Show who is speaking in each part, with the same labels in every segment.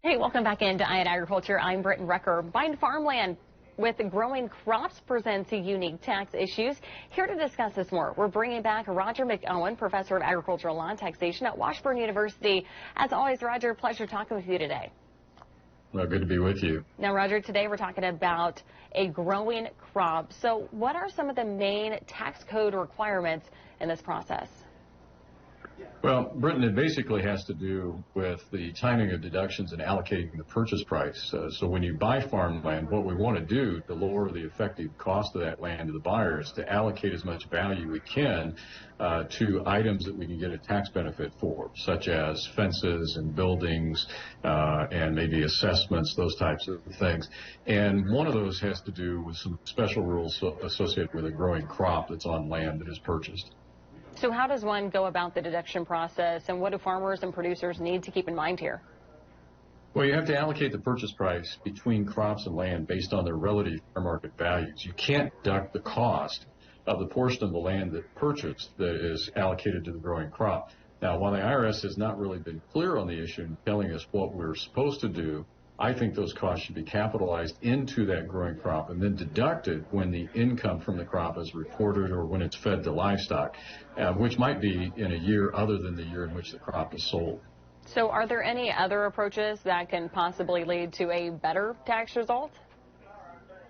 Speaker 1: Hey, welcome back into Eye on Agriculture. I'm Britton Recker. Buying farmland with growing crops presents unique tax issues. Here to discuss this more, we're bringing back Roger McEowen, professor of Agricultural Law and Taxation at Washburn University. As always, Roger, pleasure talking with you today.
Speaker 2: Well, good to be with you.
Speaker 1: Now, Roger, today we're talking about a growing crop. So what are some of the main tax code requirements in this process?
Speaker 2: Well, Britton, it basically has to do with the timing of deductions and allocating the purchase price. So when you buy farmland, what we want to do to lower the effective cost of that land to the buyer is to allocate as much value we can to items that we can get a tax benefit for, such as fences and buildings and maybe assessments, those types of things. And one of those has to do with some special rules associated with a growing crop that's on land that is purchased.
Speaker 1: So how does one go about the deduction process, and what do farmers and producers need to keep in mind here?
Speaker 2: Well, you have to allocate the purchase price between crops and land based on their relative fair market values. You can't deduct the cost of the portion of the land that purchased that is allocated to the growing crop. Now, while the IRS has not really been clear on the issue and telling us what we're supposed to do, I think those costs should be capitalized into that growing crop and then deducted when the income from the crop is reported or when it's fed to livestock, which might be in a year other than the year in which the crop is sold.
Speaker 1: So are there any other approaches that can possibly lead to a better tax result?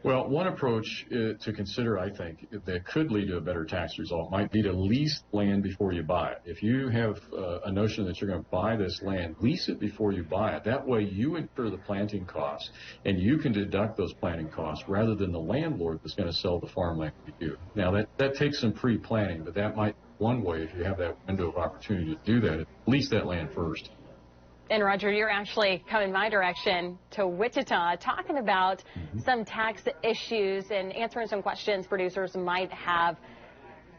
Speaker 2: Well, one approach to consider, I think, that could lead to a better tax result might be to lease land before you buy it. If you have a notion that you're going to buy this land, lease it before you buy it. That way you incur the planting costs, and you can deduct those planting costs rather than the landlord that's going to sell the farmland to you. Now, that takes some pre-planning, but that might be one way if you have that window of opportunity to do that. Lease that land first.
Speaker 1: And Roger, you're actually coming my direction to Wichita, talking about some tax issues and answering some questions producers might have.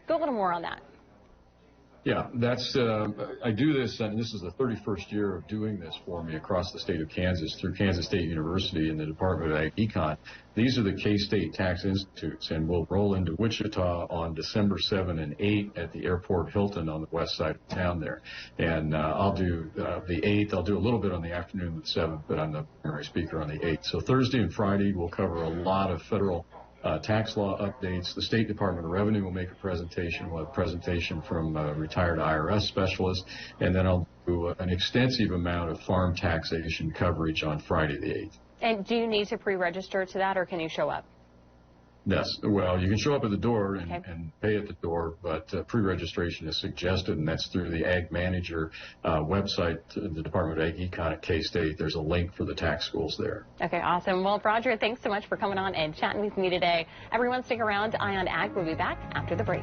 Speaker 1: Go a little more on that.
Speaker 2: Yeah, I do this, and this is the 31st year of doing this for me across the state of Kansas through Kansas State University and the Department of Ag Econ. These are the K-State Tax Institutes, and we'll roll into Wichita on December 7 and 8 at the Airport Hilton on the west side of town there. And I'll do the 8th. I'll do a little bit on the afternoon of the 7th, but I'm the primary speaker on the 8th. So Thursday and Friday, we'll cover a lot of federal tax law updates. The State Department of Revenue will make a presentation. We'll have a presentation from a retired IRS specialist, and then I'll do an extensive amount of farm taxation coverage on Friday the 8th.
Speaker 1: And do you need to pre-register to that, or can you show up?
Speaker 2: Yes. Well, you can show up at the door and pay at the door, but pre-registration is suggested, and that's through the Ag Manager website, the Department of Ag Econ at K-State. There's a link for the tax schools there.
Speaker 1: Okay, awesome. Well, Roger, thanks so much for coming on and chatting with me today. Everyone stick around. Eye on Ag will be back after the break.